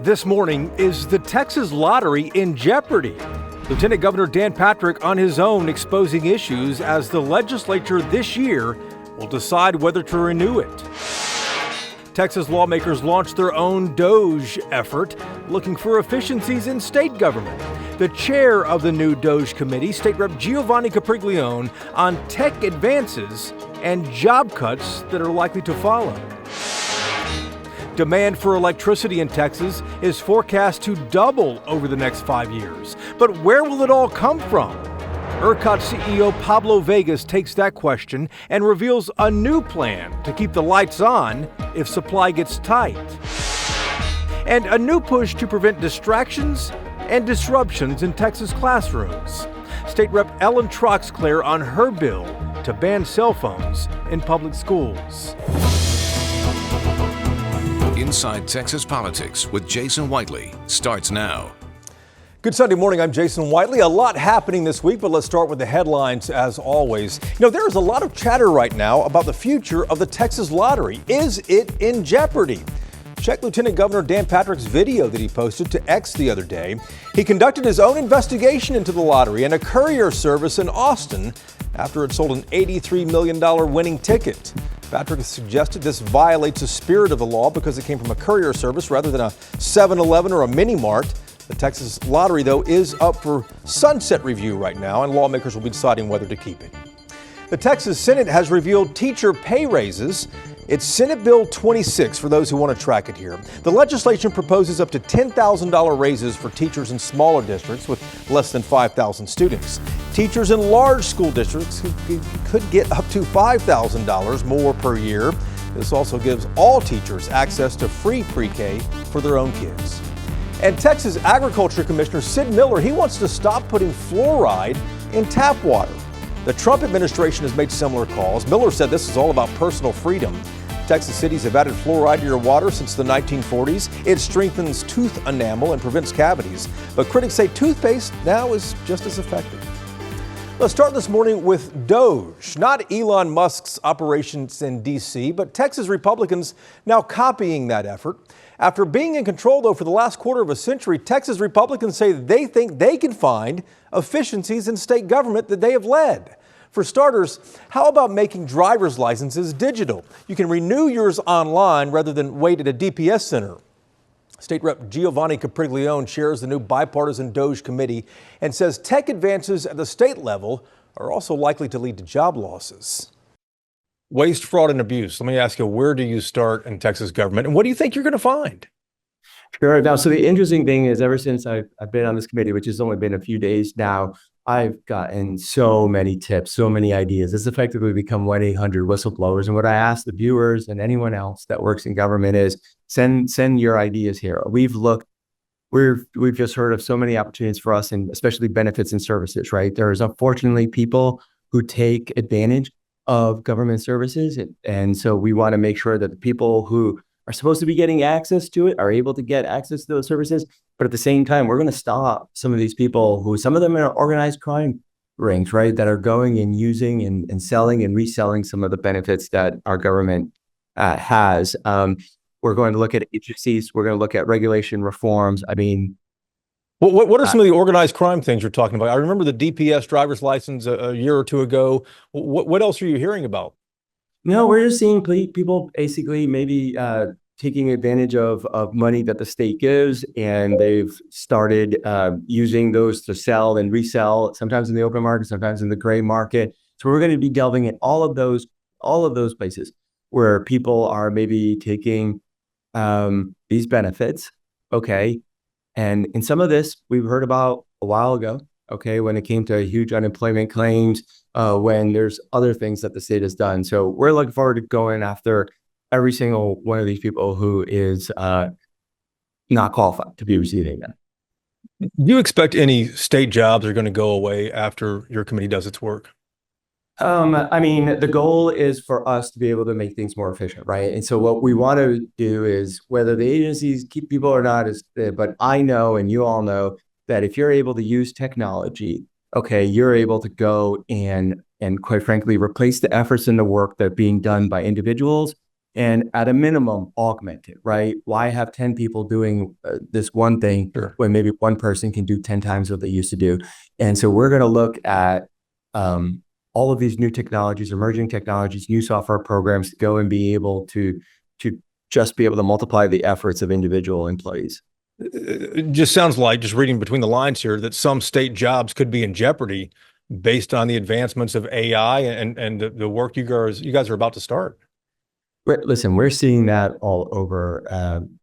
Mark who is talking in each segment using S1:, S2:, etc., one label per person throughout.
S1: This morning, is the Texas lottery in jeopardy? Lieutenant Governor Dan Patrick on his own exposing issues as the legislature this year will decide whether to renew it. Texas lawmakers launched their own DOGE effort, looking for efficiencies in state government. The chair of the new DOGE committee, State Rep Giovanni Capriglione, on tech advances and job cuts that are likely to follow. Demand for electricity in Texas is forecast to double over the next 5 years. But where will it all come from? ERCOT CEO Pablo Vegas takes that question and reveals a new plan to keep the lights on if supply gets tight. And a new push to prevent distractions and disruptions in Texas classrooms. State Rep Ellen Troxclair on her bill to ban cell phones in public schools.
S2: Inside Texas Politics with Jason Whiteley starts now.
S1: Good Sunday morning, I'm Jason Whiteley. A lot happening this week, but let's start with the headlines as always. There is a lot of chatter right now about the future of the Texas lottery. Is it in jeopardy? Check Lieutenant Governor Dan Patrick's video that he posted to X the other day. He conducted his own investigation into the lottery and a courier service in Austin after it sold an $83 million winning ticket. Patrick suggested this violates the spirit of the law because it came from a courier service rather than a 7-Eleven or a mini mart. The Texas lottery, though, is up for sunset review right now, and lawmakers will be deciding whether to keep it. The Texas Senate has revealed teacher pay raises. It's Senate Bill 26 for those who want to track it here. The legislation proposes up to $10,000 raises for teachers in smaller districts with less than 5,000 students. Teachers in large school districts could get up to $5,000 more per year. This also gives all teachers access to free pre-K for their own kids. And Texas Agriculture Commissioner Sid Miller, he wants to stop putting fluoride in tap water. The Trump administration has made similar calls. Miller said this is all about personal freedom. Texas cities have added fluoride to your water since the 1940s. It strengthens tooth enamel and prevents cavities. But critics say toothpaste now is just as effective. Let's start this morning with DOGE, not Elon Musk's operations in D.C., but Texas Republicans now copying that effort. After being in control, though, for the last quarter of a century, Texas Republicans say they think they can find efficiencies in state government that they have led. For starters, how about making driver's licenses digital? You can renew yours online rather than wait at a DPS center. State Rep Giovanni Capriglione chairs the new bipartisan DOGE committee and says tech advances at the state level are also likely to lead to job losses. Waste, fraud, and abuse. Let me ask you, where do you start in Texas government, and what do you think you're going to find?
S3: Sure. Now, so the interesting thing is ever since I've been on this committee, which has only been a few days now, I've gotten so many tips, so many ideas. It's effectively become 1-800 whistleblowers. And what I ask the viewers and anyone else that works in government is send your ideas here. We've just heard of so many opportunities for us, and especially benefits and services, right? There's unfortunately people who take advantage of government services. And so we want to make sure that the people who are supposed to be getting access to it are able to get access to those services. But at the same time, we're going to stop some of these people who, some of them are organized crime rings, right, that are going and using and selling and reselling some of the benefits that our government has. We're going to look at agencies. We're going to look at regulation reforms. I mean,
S1: what are some of the organized crime things you're talking about? I remember the DPS driver's license a year or two ago. What else are you hearing about?
S3: No, we're just seeing people basically maybe taking advantage of money that the state gives, and they've started using those to sell and resell, sometimes in the open market, sometimes in the gray market. So we're going to be delving in all of those places where people are maybe taking these benefits, okay? And in some of this, we've heard about a while ago, okay, when it came to huge unemployment claims, when there's other things that the state has done. So we're looking forward to going after every single one of these people who is not qualified to be receiving that.
S1: Do you expect any state jobs are going to go away after your committee does its work?
S3: I mean, the goal is for us to be able to make things more efficient, right? And so what we want to do is, whether the agencies keep people or not, but I know, and you all know, that if you're able to use technology, okay, you're able to go and quite frankly, replace the efforts and the work that are being done by individuals and at a minimum augment it, right? Why have 10 people doing this one thing when maybe one person can do 10 times what they used to do? And so we're going to look at all of these new technologies, emerging technologies, new software programs to go and be able to just be able to multiply the efforts of individual employees.
S1: It just sounds like, just reading between the lines here, that some state jobs could be in jeopardy based on the advancements of AI and the work you guys are about to start.
S3: Listen, we're seeing that all over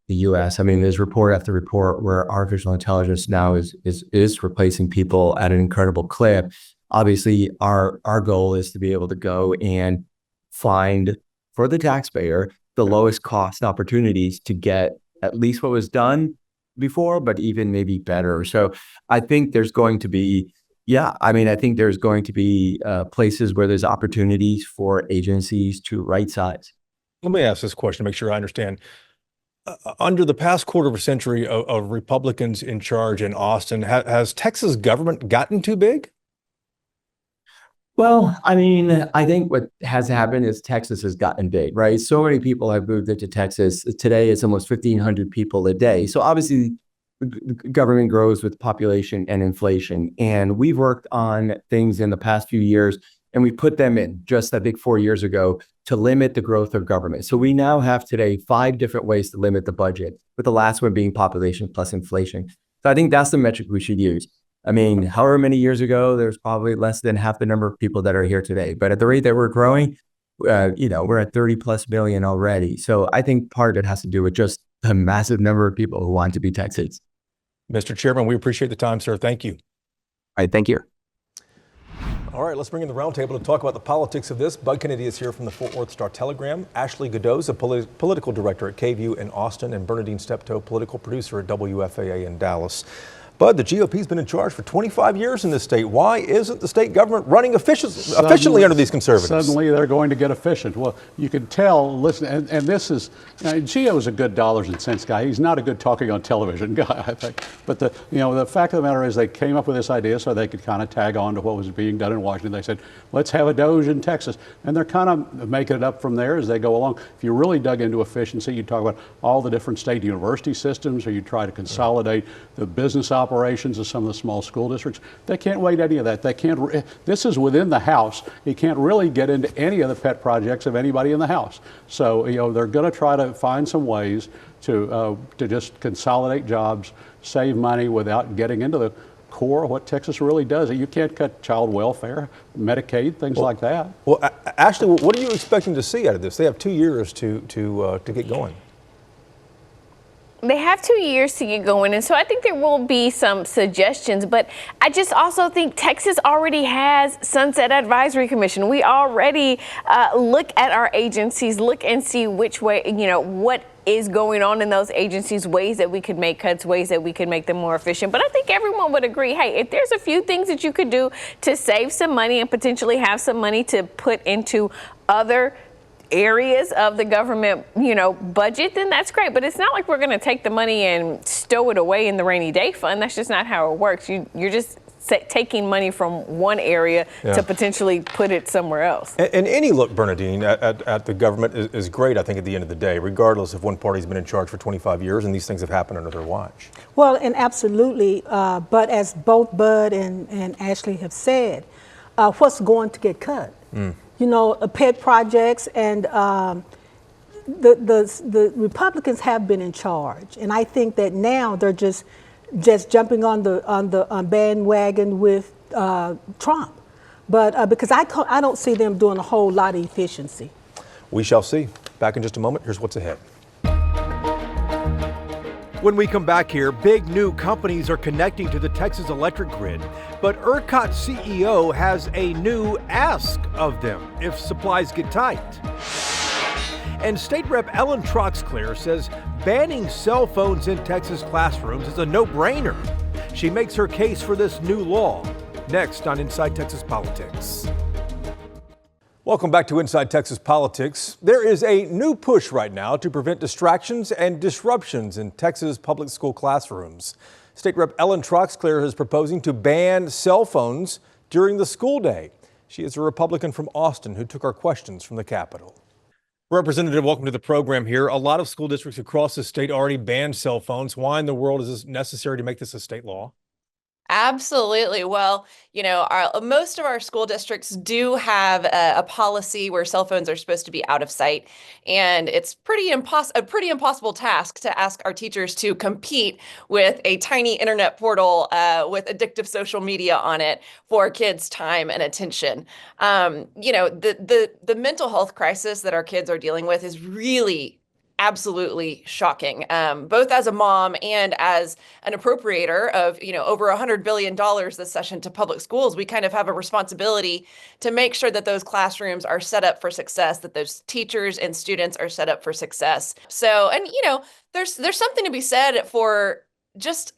S3: the U.S. I mean, there's report after report where artificial intelligence now is replacing people at an incredible clip. Obviously, our goal is to be able to go and find for the taxpayer the lowest cost opportunities to get at least what was done before, but even maybe better. So I think there's going to be, I think there's going to be places where there's opportunities for agencies to right size.
S1: Let me ask this question to make sure I understand. Under the past quarter of a century of Republicans in charge in Austin, has Texas government gotten too big?
S3: Well, I mean, I think what has happened is Texas has gotten big, right? So many people have moved into Texas. Today, it's almost 1,500 people a day. So obviously, government grows with population and inflation. And we've worked on things in the past few years, and we put them in just, I think, 4 years ago to limit the growth of government. So we now have today 5 different ways to limit the budget, with the last one being population plus inflation. So I think that's the metric we should use. I mean, however many years ago, there's probably less than half the number of people that are here today. But at the rate that we're growing, we're at 30 plus million already. So I think part of it has to do with just the massive number of people who want to be Texans.
S1: Mr. Chairman, we appreciate the time, sir. Thank you.
S3: All right, thank you.
S1: All right, let's bring in the roundtable to talk about the politics of this. Bud Kennedy is here from the Fort Worth Star-Telegram. Ashley Godot is a political director at KVUE in Austin, and Bernadine Steptoe, political producer at WFAA in Dallas. Bud, the GOP's been in charge for 25 years in this state. Why isn't the state government running efficiently under these conservatives?
S4: Suddenly they're going to get efficient. Well, you can tell, listen, and this is, Gio is a good dollars and cents guy. He's not a good talking on television guy, I think. But the fact of the matter is they came up with this idea so they could kind of tag on to what was being done in Washington. They said, let's have a Doge in Texas. And they're kind of making it up from there as they go along. If you really dug into efficiency, you talk about all the different state university systems, or you try to consolidate the business operations of some of the small school districts. They can't wait any of that. They can't. This is within the House. You can't really get into any of the pet projects of anybody in the House. So they're going to try to find some ways to just consolidate jobs, save money without getting into the core of what Texas really does. You can't cut child welfare, Medicaid, things like that.
S1: Well, Ashley, what are you expecting to see out of this? They have 2 years to get going.
S5: They have 2 years to get going, and so I think there will be some suggestions, but I just also think Texas already has Sunset Advisory Commission. We already look at our agencies, look and see which way, what is going on in those agencies, ways that we could make cuts, ways that we could make them more efficient. But I think everyone would agree, hey, if there's a few things that you could do to save some money and potentially have some money to put into other areas of the government, budget, then that's great. But it's not like we're going to take the money and stow it away in the rainy day fund. That's just not how it works. You're just taking money from one area to potentially put it somewhere else.
S1: And any look, Bernadine, at the government is great, I think, at the end of the day, regardless if one party's been in charge for 25 years and these things have happened under their watch.
S6: Well, and absolutely. But as both Bud and Ashley have said, what's going to get cut? Pet projects, and the Republicans have been in charge, and I think that now they're just jumping on the bandwagon with Trump, but because I don't see them doing a whole lot of efficiency.
S1: We shall see. Back in just a moment. Here's what's ahead. When we come back here, big new companies are connecting to the Texas electric grid, but ERCOT CEO has a new ask of them if supplies get tight. And State Rep Ellen Troxclair says banning cell phones in Texas classrooms is a no-brainer. She makes her case for this new law. Next on Inside Texas Politics. Welcome back to Inside Texas Politics. There is a new push right now to prevent distractions and disruptions in Texas public school classrooms. State Rep Ellen Troxclair is proposing to ban cell phones during the school day. She is a Republican from Austin who took our questions from the Capitol. Representative, welcome to the program here. A lot of school districts across the state already banned cell phones. Why in the world is this necessary to make this a state law?
S7: Absolutely. Well, most of our school districts do have a policy where cell phones are supposed to be out of sight, and it's a pretty impossible task to ask our teachers to compete with a tiny internet portal with addictive social media on it for kids' time and attention. The mental health crisis that our kids are dealing with is really absolutely shocking, both as a mom and as an appropriator of, over $100 billion this session to public schools. We kind of have a responsibility to make sure that those classrooms are set up for success, that those teachers and students are set up for success. So, and there's something to be said for just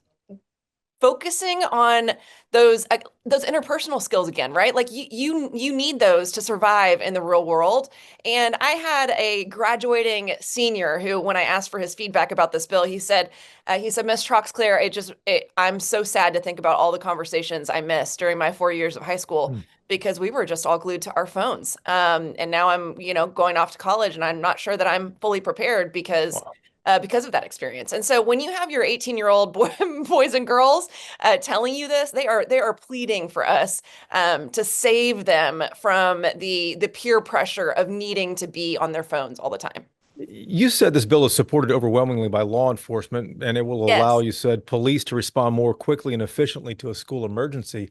S7: focusing on those interpersonal skills again, right? Like you need those to survive in the real world. And I had a graduating senior who, when I asked for his feedback about this bill, he said, Miss Troxclair, I'm so sad to think about all the conversations I missed during my 4 years of high school because we were just all glued to our phones. And now I'm, going off to college, and I'm not sure that I'm fully prepared because. Wow. Because of that experience. And so when you have your 18-year-old boys and girls telling you this, they are pleading for us to save them from the peer pressure of needing to be on their phones all the time.
S1: You said this bill is supported overwhelmingly by law enforcement, and it will allow, you said, police to respond more quickly and efficiently to a school emergency.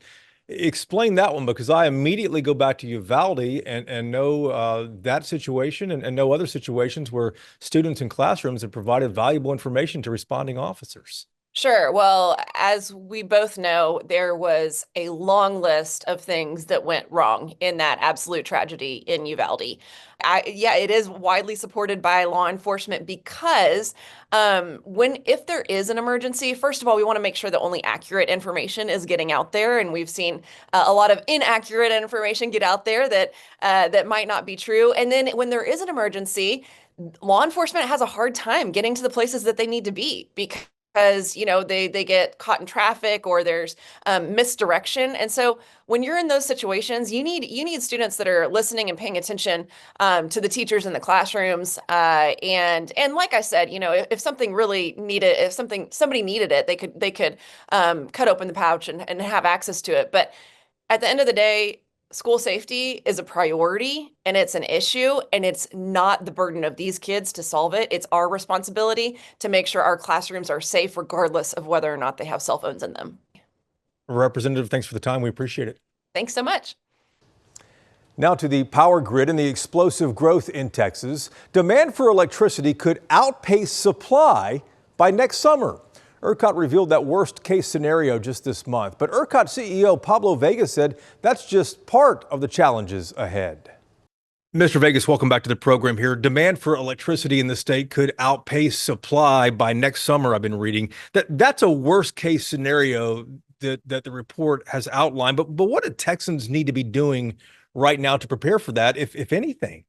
S1: Explain that one, because I immediately go back to Uvalde and know that situation and know other situations where students in classrooms have provided valuable information to responding officers.
S7: Sure. Well, as we both know, there was a long list of things that went wrong in that absolute tragedy in Uvalde. It is widely supported by law enforcement because if there is an emergency, first of all, we want to make sure that only accurate information is getting out there. And we've seen a lot of inaccurate information get out there that might not be true. And then when there is an emergency, law enforcement has a hard time getting to the places that they need to be because they get caught in traffic or there's misdirection. And so when you're in those situations, you need students that are listening and paying attention to the teachers in the classrooms. And like I said, if something really needed, if somebody needed it, they could cut open the pouch and have access to it. But at the end of the day, school safety is a priority and it's an issue, and it's not the burden of these kids to solve it. It's our responsibility to make sure our classrooms are safe regardless of whether or not they have cell phones in them.
S1: Representative, thanks for the time. We appreciate it.
S7: Thanks so much.
S1: Now to the power grid and the explosive growth in Texas. Demand for electricity could outpace supply by next summer. ERCOT revealed that worst case scenario just this month, but ERCOT CEO Pablo Vegas said that's just part of the challenges ahead. Mr. Vegas, welcome back to the program here. Demand for electricity in the state could outpace supply by next summer, I've been reading. That's a worst case scenario that the report has outlined, but what do Texans need to be doing right now to prepare for that, if anything?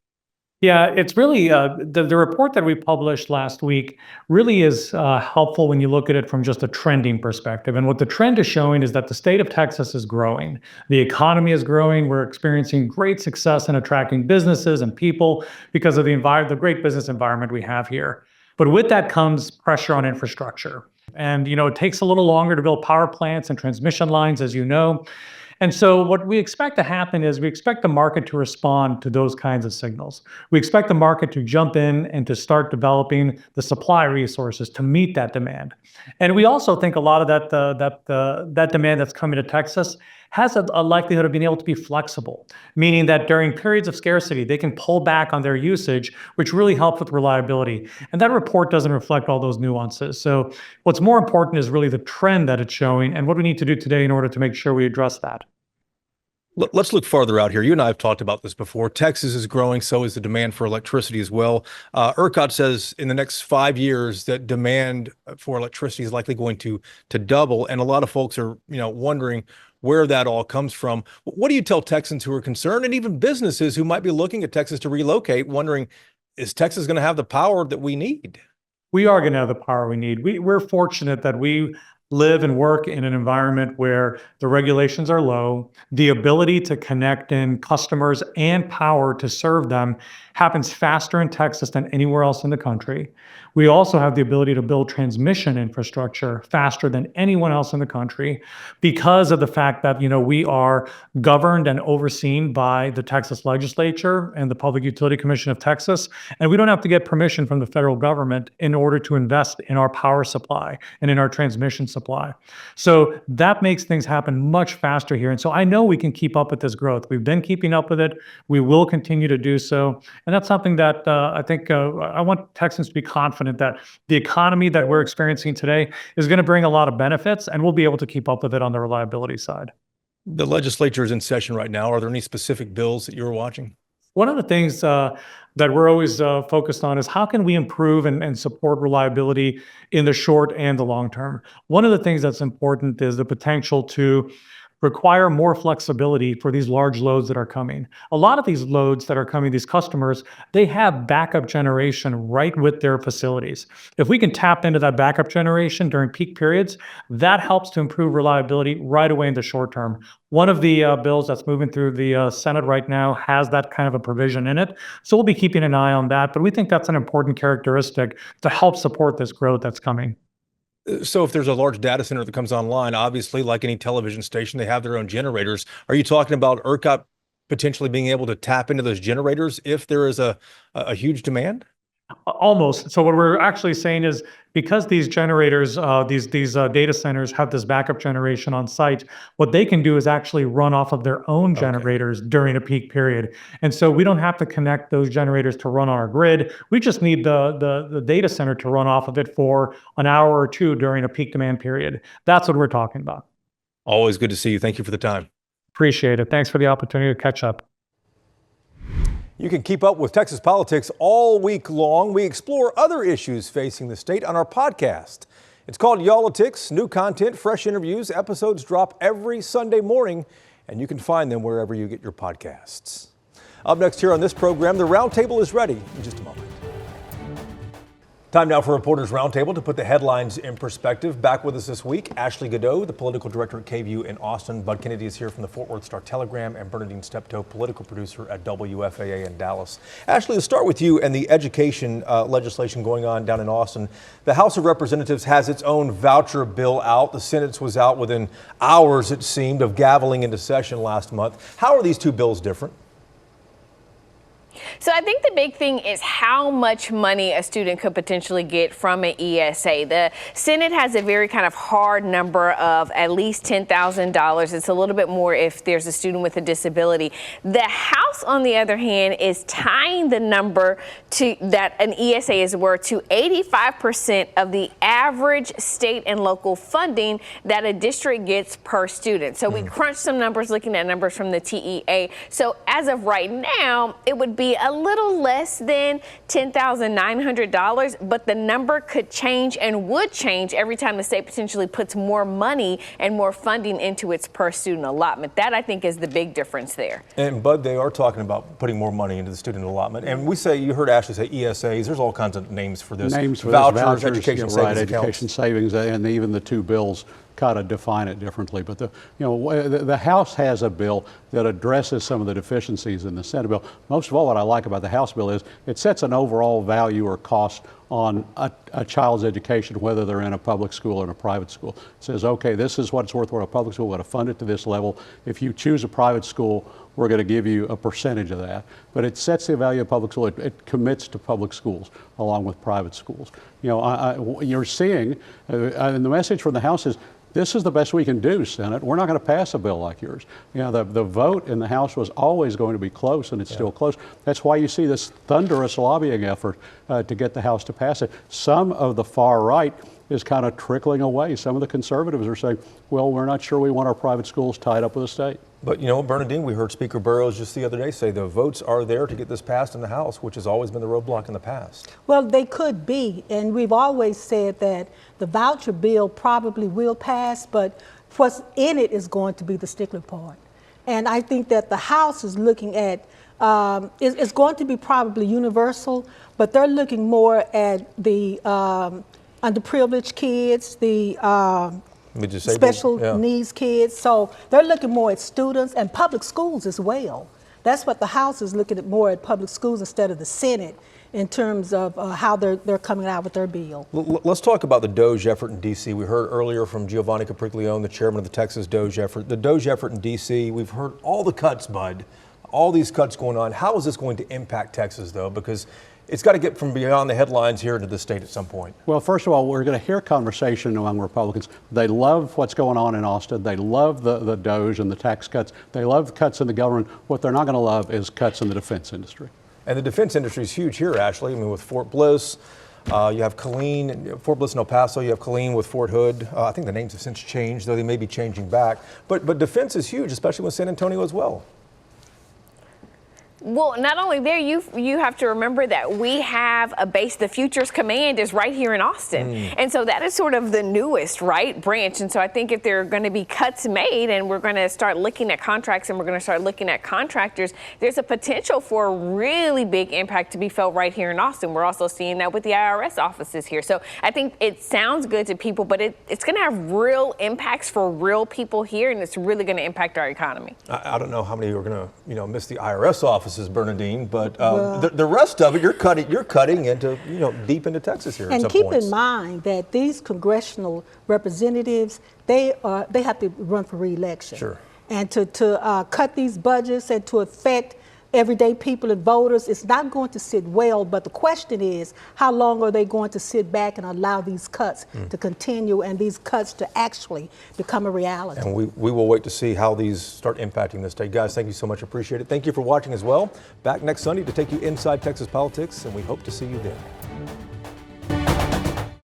S8: Yeah, it's really the report that we published last week really is helpful when you look at it from just a trending perspective. And what the trend is showing is that the state of Texas is growing. The economy is growing. We're experiencing great success in attracting businesses and people because of the great business environment we have here. But with that comes pressure on infrastructure. And, it takes a little longer to build power plants and transmission lines, as you know. And so what we expect to happen is we expect the market to respond to those kinds of signals. We expect the market to jump in and to start developing the supply resources to meet that demand. And we also think a lot of that demand that's coming to Texas has a likelihood of being able to be flexible, meaning that during periods of scarcity, they can pull back on their usage, which really helps with reliability. And that report doesn't reflect all those nuances. So what's more important is really the trend that it's showing and what we need to do today in order to make sure we address that.
S1: Let's look farther out here. You and I have talked about this before. Texas is growing, so is the demand for electricity as well. ERCOT says in the next 5 years that demand for electricity is likely going to double, and a lot of folks are, wondering where that all comes from. What do you tell Texans who are concerned, and even businesses who might be looking at Texas to relocate, wondering, is Texas going to have the power that we need?
S8: We are going to have the power we need. We're fortunate that we live and work in an environment where the regulations are low, the ability to connect in customers and power to serve them happens faster in Texas than anywhere else in the country. We also have the ability to build transmission infrastructure faster than anyone else in the country because of the fact that, we are governed and overseen by the Texas legislature and the Public Utility Commission of Texas. And we don't have to get permission from the federal government in order to invest in our power supply and in our transmission supply. So that makes things happen much faster here. And so I know we can keep up with this growth. We've been keeping up with it. We will continue to do so. And that's something that I think I want Texans to be confident that the economy that we're experiencing today is going to bring a lot of benefits, and we'll be able to keep up with it on the reliability side.
S1: The legislature is in session right now. Are there any specific bills that you're watching?
S8: One of the things that we're always focused on is how can we improve and support reliability in the short and the long term. One of the things that's important is the potential to require more flexibility for these large loads that are coming. A lot of these loads that are coming, these customers, they have backup generation right with their facilities. If we can tap into that backup generation during peak periods, that helps to improve reliability right away in the short term. One of the bills that's moving through the Senate right now has that kind of a provision in it. So we'll be keeping an eye on that, but we think that's an important characteristic to help support this growth that's coming.
S1: So if there's a large data center that comes online, obviously, like any television station, they have their own generators. Are you talking about ERCOT potentially being able to tap into those generators if there is a huge demand?
S8: Almost. So what we're actually saying is because these generators, these data centers have this backup generation on site, what they can do is actually run off of their own generators during a peak period. And so we don't have to connect those generators to run on our grid. We just need the data center to run off of it for an hour or two during a peak demand period. That's what we're talking about.
S1: Always good to see you. Thank you for the time.
S8: Appreciate it. Thanks for the opportunity to catch up.
S1: You can keep up with Texas politics all week long. We explore other issues facing the state on our podcast. It's called Y'all-itics. New content, fresh interviews, episodes drop every Sunday morning, and you can find them wherever you get your podcasts. Up next here on this program, the Roundtable is ready in just a moment. Time now for Reporters Roundtable to put the headlines in perspective. Back with us this week, Ashley Godot, the political director at KVUE in Austin. Bud Kennedy is here from the Fort Worth Star-Telegram, and Bernadine Steptoe, political producer at WFAA in Dallas. Ashley, let's start with you and the education legislation going on down in Austin. The House of Representatives has its own voucher bill out. The Senate's was out within hours, it seemed, of gaveling into session last month. How are these two bills different?
S5: So I think the big thing is how much money a student could potentially get from an ESA. The Senate has a very kind of hard number of at least $10,000. It's a little bit more if there's a student with a disability. The House, on the other hand, is tying the number to that an ESA is worth to 85% of the average state and local funding that a district gets per student. So we crunched some numbers looking at numbers from the TEA. So as of right now, it would be a little less than $10,900, but the number could change and would change every time the state potentially puts more money and more funding into its per student allotment. That, I think, is the big difference there.
S1: And Bud, they are talking about putting more money into the student allotment. And we say, you heard Ashley say ESAs, there's all kinds of names for this.
S4: Names for
S1: vouchers,
S4: this,
S1: education savings accounts.
S4: Education savings, and even the two bills kind of define it differently. But the House has a bill that addresses some of the deficiencies in the Senate bill. Most of all, what I like about the House bill is it sets an overall value or cost on a child's education, whether they're in a public school or in a private school. It says, okay, this is what it's worth for a public school. We're going to fund it to this level. If you choose a private school, we're going to give you a percentage of that. But it sets the value of public school. It commits to public schools along with private schools. You're seeing, and the message from the House is, this is the best we can do, Senate. We're not going to pass a bill like yours. The vote in the House was always going to be close, and it's still close. That's why you see this thunderous lobbying effort to get the House to pass it. Some of the far right is kind of trickling away. Some of the conservatives are saying, well, we're not sure we want our private schools tied up with the state.
S1: But Bernadine, we heard Speaker Burrows just the other day say the votes are there to get this passed in the House, which has always been the roadblock in the past.
S6: Well, they could be, and we've always said that the voucher bill probably will pass, but what's in it is going to be the stickler part. And I think that the House is looking at, it's going to be probably universal, but they're looking more at the underprivileged kids, the
S1: The disabled,
S6: special
S1: yeah.
S6: needs kids. So they're looking more at students and public schools as well. That's what the House is looking at, more at public schools instead of the Senate in terms of how they're coming out with their bill.
S1: Let's talk about the DOGE effort in D.C. We heard earlier from Giovanni Capriglione, the chairman of the Texas DOGE effort. The DOGE effort in D.C., we've heard all the cuts, Bud, all these cuts going on. How is this going to impact Texas, though? Because it's got to get from beyond the headlines here into the state at some point.
S4: Well, first of all, we're going to hear conversation among Republicans. They love what's going on in Austin. They love the DOGE and the tax cuts. They love cuts in the government. What they're not going to love is cuts in the defense industry.
S1: And the defense industry is huge here, Ashley. I mean, with Fort Bliss, you have Killeen, Fort Bliss and El Paso, you have Killeen with Fort Hood. I think the names have since changed, though they may be changing back. But defense is huge, especially with San Antonio as well.
S5: Well, not only there, you have to remember that we have a base, the Futures Command is right here in Austin. And so that is sort of the newest, right, branch. And so I think if there are going to be cuts made and we're going to start looking at contracts and we're going to start looking at contractors, there's a potential for a really big impact to be felt right here in Austin. We're also seeing that with the IRS offices here. So I think it sounds good to people, but it's going to have real impacts for real people here, and it's really going to impact our economy.
S1: I don't know how many are going to, miss the IRS offices, Bernadine, but the rest of it, you're cutting into, deep into Texas here.
S6: And keep in mind that these congressional representatives, they have to run for re-election.
S1: Sure.
S6: And to cut these budgets and to affect everyday people and voters, it's not going to sit well. But the question is, how long are they going to sit back and allow these cuts to continue and these cuts to actually become a reality?
S1: And we will wait to see how these start impacting the state. Guys, thank you so much. Appreciate it. Thank you for watching as well. Back next Sunday to take you inside Texas politics, and we hope to see you then.